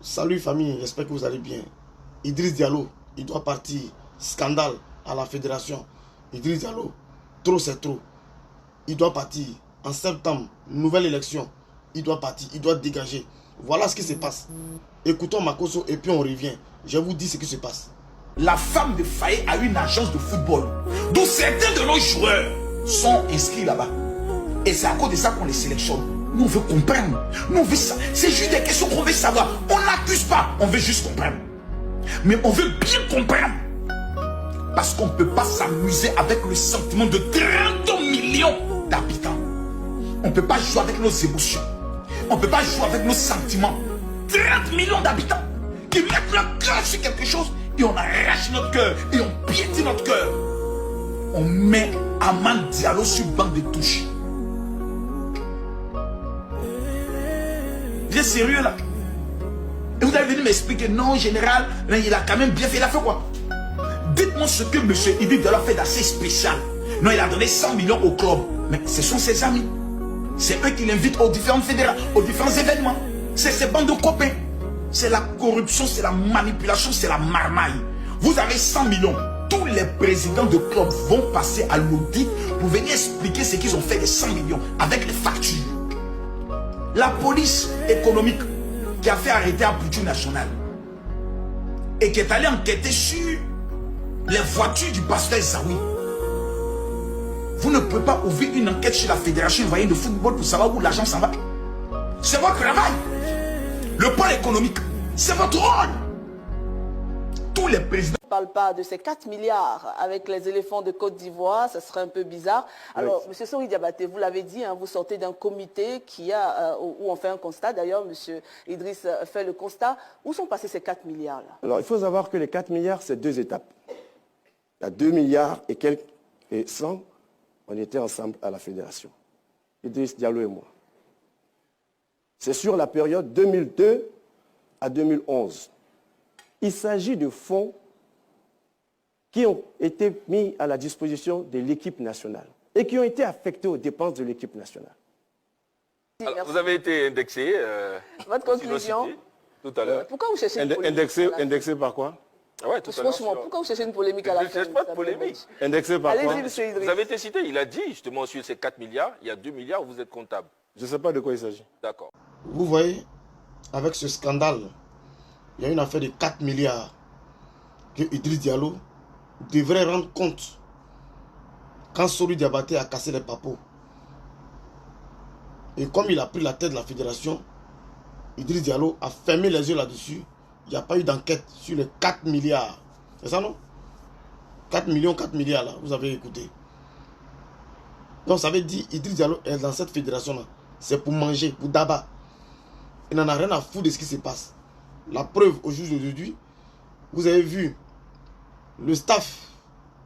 Salut famille, j'espère que vous allez bien. Idriss Diallo, il doit partir. Scandale à la fédération. Idriss Diallo, trop c'est trop. Il doit partir. En septembre, nouvelle élection. Il doit partir, il doit dégager. Voilà ce qui se passe. Écoutons Makosso et puis on revient. Je vous dis ce qui se passe. La femme de Faye a une agence de football, d'où certains de nos joueurs sont inscrits là-bas. Et c'est à cause de ça qu'on les sélectionne. Nous, on veut comprendre. Nous, on veut ça. C'est juste des questions qu'on veut savoir. On n'accuse pas. On veut juste comprendre. Mais on veut bien comprendre. Parce qu'on ne peut pas s'amuser avec le sentiment de 30 millions d'habitants. On ne peut pas jouer avec nos émotions. On ne peut pas jouer avec nos sentiments. 30 millions d'habitants qui mettent leur cœur sur quelque chose et on arrache notre cœur et on piétine notre cœur. On met Amad Diallo sur banc de touche. Vous êtes sérieux là? Et vous allez venir m'expliquer, non, général, il a quand même bien fait. Il a fait quoi? Dites-moi ce que M. Idriss Diallo a fait d'assez spécial. Non, il a donné 100 millions au club. Mais ce sont ses amis. C'est eux qui l'invitent aux différentes fédérations, aux différents événements. C'est ses bandes de copains. C'est la corruption, c'est la manipulation, c'est la marmaille. Vous avez 100 millions. Tous les présidents de clubs vont passer à l'audit pour venir expliquer ce qu'ils ont fait des 100 millions avec les factures. La police économique qui a fait arrêter un Poutou national et qui est allé enquêter sur les voitures du pasteur Zawi. Vous ne pouvez pas ouvrir une enquête sur la fédération ivoirienne de football pour savoir où l'argent s'en va. C'est votre travail. Le pôle économique, c'est votre rôle. Tous les présidents ne parle pas de ces 4 milliards avec les éléphants de Côte d'Ivoire, ça serait un peu bizarre. Alors, M. Sori Diabaté, vous l'avez dit, hein, vous sortez d'un comité qui a, où on fait un constat. D'ailleurs, M. Idriss fait le constat. Où sont passés ces 4 milliards-là? Alors, il faut savoir que les 4 milliards, c'est 2 étapes. Il y a 2 milliards et quelques, et 100, on était ensemble à la fédération. Idriss Diallo et moi. C'est sur la période 2002 à 2011. Il s'agit de fonds qui ont été mis à la disposition de l'équipe nationale et qui ont été affectés aux dépenses de l'équipe nationale. Alors, vous avez été indexé. Votre conclusion tout à l'heure. Pourquoi vous cherchez une polémique? Indexé par quoi? Ah ouais, tout à l'heure. Franchement, pourquoi vous cherchez une polémique à la fin? Je ne cherche pas de polémique. Indexé par quoi? Allez-y, M. Idriss. Vous avez été cité, il a dit justement sur ces 4 milliards, il y a 2 milliards où vous êtes comptable. Je ne sais pas de quoi il s'agit. D'accord. Vous voyez, avec ce scandale, il y a une affaire de 4 milliards que Idriss Diallo devrait rendre compte quand Sori Diabaté a cassé les papos. Et comme il a pris la tête de la fédération, Idriss Diallo a fermé les yeux là-dessus. Il n'y a pas eu d'enquête sur les 4 milliards. C'est ça, non? 4 millions, 4 milliards, là, vous avez écouté. Donc, ça veut dire Idriss Diallo est dans cette fédération-là. C'est pour manger, pour d'abat. Il n'en a rien à foutre de ce qui se passe. La preuve, au jour d'aujourd'hui, vous avez vu le staff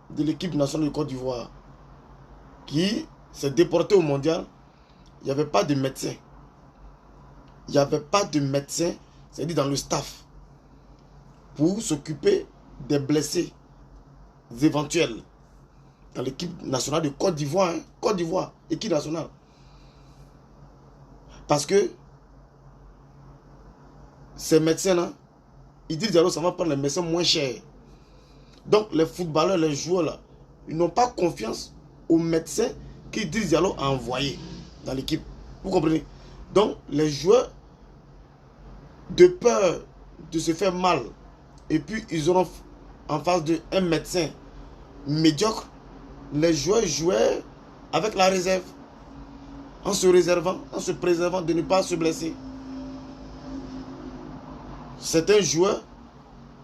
de l'équipe nationale de Côte d'Ivoire qui s'est déporté au mondial. Il n'y avait pas de médecin. Il n'y avait pas de médecin, c'est-à-dire dans le staff, pour s'occuper des blessés éventuels dans l'équipe nationale de Côte d'Ivoire. Hein? Côte d'Ivoire, équipe nationale. Parce que ces médecins-là, ils disent alors ça va prendre les médecins moins chers. Donc les footballeurs, les joueurs là, ils n'ont pas confiance aux médecins qu'Idriss Diallo a envoyés dans l'équipe. Vous comprenez? Donc les joueurs, de peur de se faire mal, et puis ils auront en face d'eux un médecin médiocre, les joueurs jouaient avec la réserve, en se réservant, en se préservant de ne pas se blesser. Certains joueurs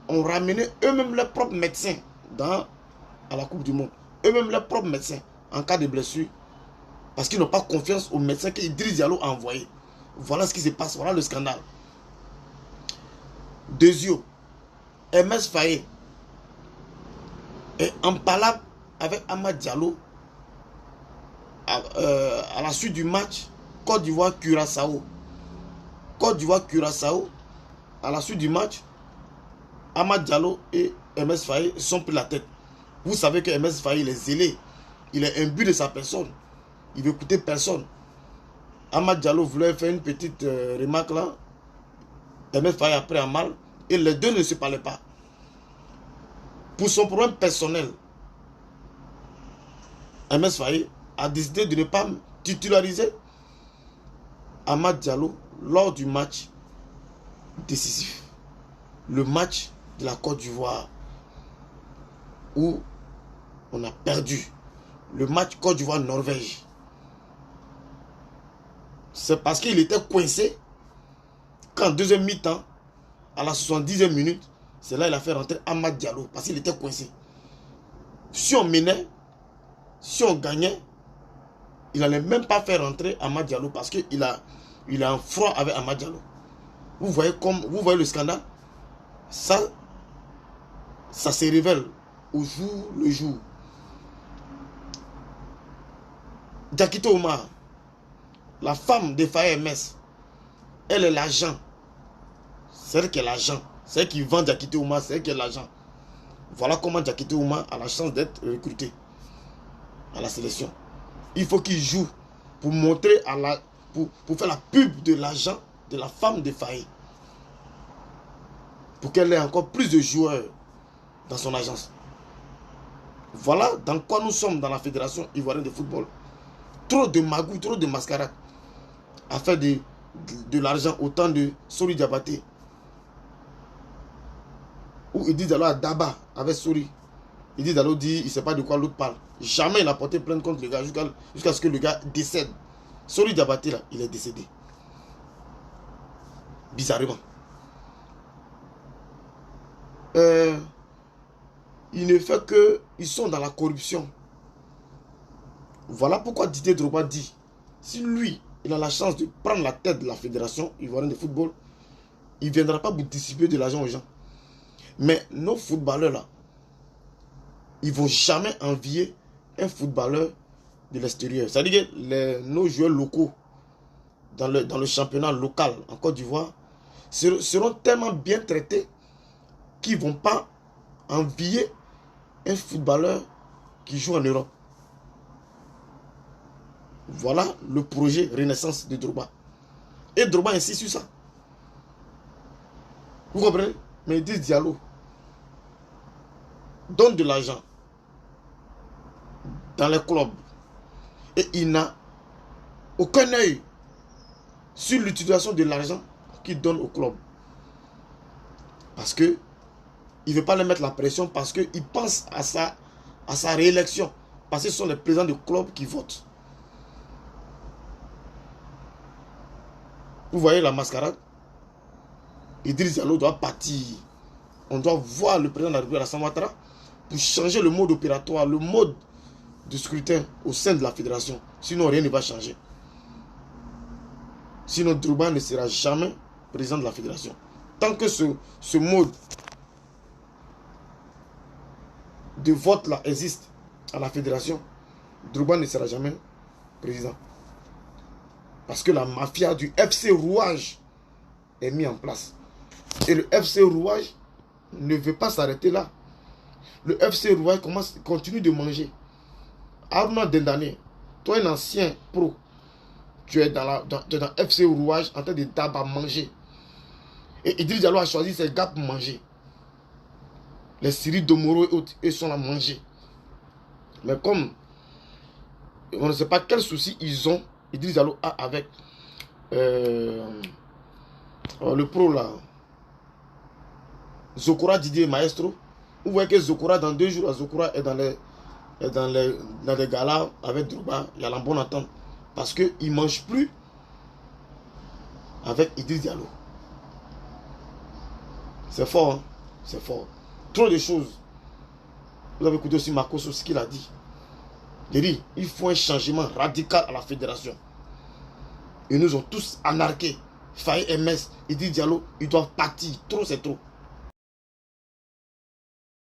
ont ramené eux-mêmes leurs propres médecins à la Coupe du Monde. Eux-mêmes leurs propres médecins en cas de blessure. Parce qu'ils n'ont pas confiance aux médecins qu'Idriss Diallo a envoyés. Voilà ce qui se passe, voilà le scandale. Deuxièmement, MS Faye est en palabre avec Amad Diallo à la suite du match Côte d'Ivoire-Curaçao. Côte d'Ivoire-Curaçao, à la suite du match, Amad Diallo et MS Faye sont pris la tête. Vous savez que MS Faye, il est zélé. Il est imbu de sa personne. Il veut écouter personne. Amad Diallo voulait faire une petite remarque là. MS Faye a pris un mal et les deux ne se parlaient pas. Pour son problème personnel, MS Faye a décidé de ne pas titulariser Amad Diallo lors du match décisif. Le match de la Côte d'Ivoire où on a perdu. Le match Côte d'Ivoire-Norvège. C'est parce qu'il était coincé qu'en deuxième mi-temps, à la 70e minute, c'est là qu'il a fait rentrer Amad Diallo parce qu'il était coincé. Si on menait, si on gagnait, il n'allait même pas faire rentrer Amad Diallo parce qu'il a un froid avec Amad Diallo. Vous voyez le scandale? Ça se révèle au jour le jour. Diakité Oumar, la femme de Faye MS, elle est l'agent. C'est elle qui est l'agent. C'est elle qui vend Diakité Oumar, c'est elle qui est l'agent. Voilà comment Diakité Oumar a la chance d'être recruté à la sélection. Il faut qu'il joue pour montrer pour faire la pub de l'agent de la femme de Faye. Pour qu'elle ait encore plus de joueurs dans son agence. Voilà dans quoi nous sommes dans la Fédération ivoirienne de football. Trop de magouilles, trop de mascarades. À faire de l'argent au temps de Sori Diabaté. Ou Idi Diallo à Daba avec Sori. Idi Diallo dit, il ne sait pas de quoi l'autre parle. Jamais il a porté plainte contre le gars jusqu'à ce que le gars décède. Sori Diabaté là, il est décédé. Bizarrement. Il ne fait que ils sont dans la corruption. Voilà pourquoi Didier Drogba dit, si lui, il a la chance de prendre la tête de la Fédération ivoirienne de football, il ne viendra pas vous distribuer de l'argent aux gens. Mais nos footballeurs là, ils ne vont jamais envier un footballeur de l'extérieur. C'est-à-dire que nos joueurs locaux dans le championnat local en Côte d'Ivoire seront tellement bien traités qu'ils ne vont pas envier un footballeur qui joue en Europe. Voilà le projet Renaissance de Drogba. Et Drogba insiste sur ça. Vous comprenez? Mais il dit Diallo donne de l'argent dans les clubs. Et il n'a aucun œil sur l'utilisation de l'argent qu'il donne au club. Parce que il ne veut pas leur mettre la pression parce qu'il pense à sa réélection. Parce que ce sont les présidents de club qui votent. Vous voyez la mascarade? Idriss Diallo doit partir. On doit voir le président de la République Alassane Ouattara pour changer le mode opératoire, le mode de scrutin au sein de la fédération. Sinon, rien ne va changer. Sinon, Drogba ne sera jamais président de la fédération. Tant que ce mode de vote là existe à la fédération, Drogba ne sera jamais président. Parce que la mafia du FC Rouage est mise en place. Et le FC Rouage ne veut pas s'arrêter là. Le FC Rouage continue de manger. Arnaud Dendane, toi un ancien pro, tu es dans FC Rouage en train de tabac manger. Et Idriss Diallo a choisi ses gars pour manger. Les Syrie Domoro et autres, ils sont là à manger. Mais comme on ne sait pas quel souci ils ont, Idriss Diallo a avec le pro là, Zokora Didier Maestro. Vous voyez que Zokora dans 2 jours, Zokora est dans les galas avec Drogba. Il y a la bonne entente. Parce qu'il ne mange plus avec Idriss Diallo. C'est fort, hein? C'est fort. Trop de choses. Vous avez écouté aussi Marcos ce qu'il a dit. Il dit, il faut un changement radical à la fédération. Ils nous ont tous anarqués. Faye MS, Idriss Diallo, ils doivent partir. Trop, c'est trop.